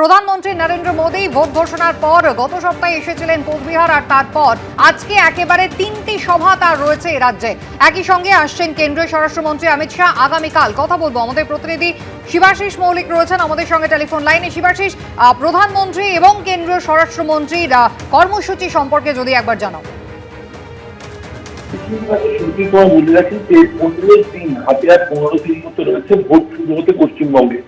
প্রধানমন্ত্রী নরেন্দ্র মোদী ভোট ঘোষণার পর গত সপ্তাহে এসেছিলেন কোচবিহার, আর তারপর আজকে একেবারে 3টি সভা তার রয়েছে এই রাজ্যে। একই সঙ্গে আসছেন কেন্দ্রীয় স্বরাষ্ট্রমন্ত্রী অমিত শাহ। আগামীকাল কথা বলবো। আমাদের প্রতিনিধি শিবাশিস মৌলিক রয়েছেন আমাদের সঙ্গে টেলিফোন লাইনে। শিবাশিস, প্রধানমন্ত্রী এবং কেন্দ্রীয় স্বরাষ্ট্রমন্ত্রীর কর্মসূচি সম্পর্কে যদি একবার জানাও। বলে রাখি যে 15 দিন হাতে আর 15 দিন মতো রয়েছে ভোট শুরু হতে পশ্চিমবঙ্গে,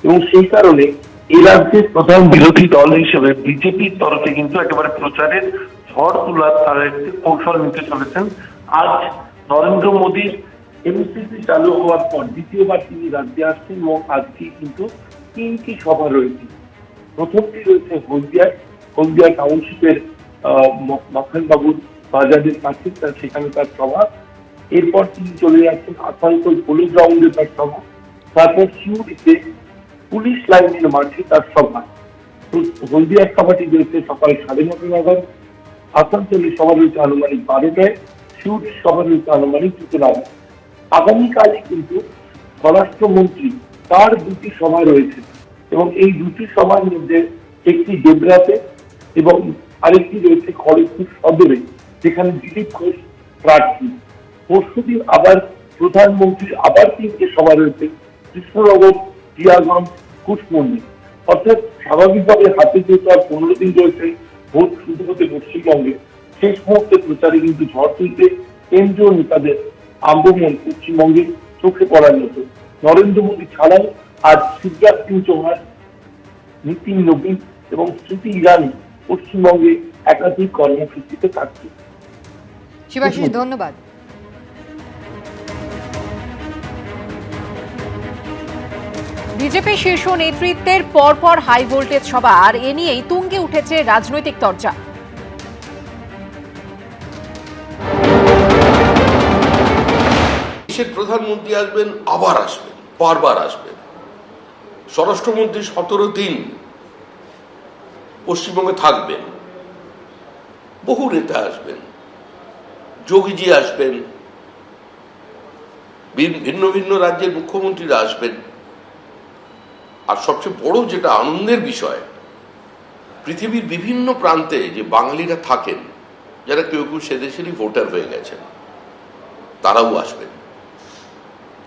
এবং সেই কারণে এই রাজ্যের প্রধান বিরোধী দল হিসেবে বিজেপির তরফে কিন্তু একেবারে প্রচারের ঝড় তোলার তারা একটি কৌশল নিতে চলেছেন। আজ নরেন্দ্র মোদীর এমসিসি চালু হওয়ার পর দ্বিতীয়বার তিনি রাজ্যে আসছেন, এবং আজকে কিন্তু 3টি সভা রয়েছে। প্রথমটি রয়েছে হলদিয়া টাউনশিপের মাখানবাবুর বাজারের কাছে, সেখানে তার সভা। এরপর তিনি চলে যাচ্ছেন আসানসোল পোলো গ্রাউন্ডে তার সভা। তারপর সিউড়িতে পুলিশ লাইনের মাঠে তার সভা। হলদিয়ার সভাটি রয়েছে সকাল 9:30 নাগাদ, আসানসোলের সভা রয়েছে আনুমানিক 12টায়, সিউড়ির সভা রয়েছে আনুমানিক 2টো নাগাদ। আগামীকালই কিন্তু স্বরাষ্ট্রমন্ত্রী তার 2টি সভা রয়েছে, এবং এই 2টি সভার মধ্যে একটি দেবরাতে এবং আরেকটি রয়েছে খড়গপুর সদরে, যেখানে দিলীপ ঘোষ প্রার্থী। পরশুদিন আবার প্রধানমন্ত্রীর আবার 3টে সভা রয়েছে কৃষ্ণনগর, টিয়াগঞ্জ, কুশমন্ডি। অর্থাৎ স্বাভাবিকভাবে হাতে যেহেতু আর 15 দিন রয়েছে ভোট শুরু হতে পশ্চিমবঙ্গে, শেষ মুহূর্তে প্রচারে কিন্তু ঝড় তুলতে কেন্দ্রীয় নেতাদের আগমন পশ্চিমবঙ্গে চোখে পড়ার মতো। নরেন্দ্র মোদী ছাড়াও আজ শিবরাজ সিং চৌহান, নীতিন নবীন এবং স্মৃতি ইরানি পশ্চিমবঙ্গে একাধিক কর্মসূচিতে থাকছে। শিবাশিস, ধন্যবাদ। বিজেপি শীর্ষ নেতৃত্বের পরপর হাই ভোল্টেজ সভা, আর এ নিয়েই তুঙ্গে উঠেছে রাজনৈতিক চর্চা। দেশের প্রধানমন্ত্রী আসবেন, আবার আসবেন, বারবার আসবেন। স্বরাষ্ট্রমন্ত্রী 17 দিন পশ্চিমবঙ্গে থাকবেন। বহু নেতা আসবেন, যোগীজি আসবেন, ভিন্ন ভিন্ন রাজ্যের মুখ্যমন্ত্রীরা আসবেন। আর সবচেয়ে বড় যেটা আনন্দের বিষয়, পৃথিবীর বিভিন্ন প্রান্তে যে বাঙালিরা থাকেন, যারা কেউ কেউ সে দেশেরই ভোটার হয়ে গেছেন, তারাও আসবেন।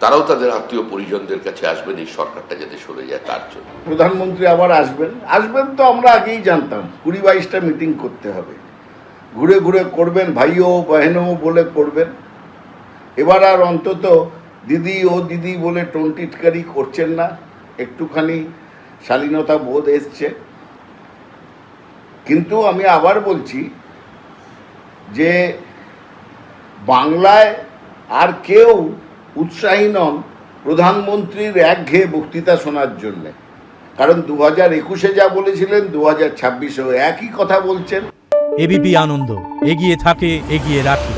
তারাও তাদের আত্মীয় পরিজনদের কাছে আসবেন এই সরকারটা যাতে সরে যায় তার জন্য। প্রধানমন্ত্রী আবার আসবেন তো আমরা আগেই জানতাম। 20-22টা মিটিং করতে হবে, ঘুরে ঘুরে করবেন, ভাইও বহেনও বলে করবেন। এবার আর অন্তত দিদি ও দিদি বলে টোনটিটকারি করছেন না, একটুখানি শালীনতা বোধ এসছে। কিন্তু আমি আবার বলছি যে বাংলায় আর কেউ উৎসাহী নন প্রধানমন্ত্রীর একঘেয়ে বক্তৃতা শোনার জন্যে। কারণ 2021-এ যা বলেছিলেন 2026-এও একই কথা বলছেন। এবিপি আনন্দ, এগিয়ে থাকে, এগিয়ে রাখে।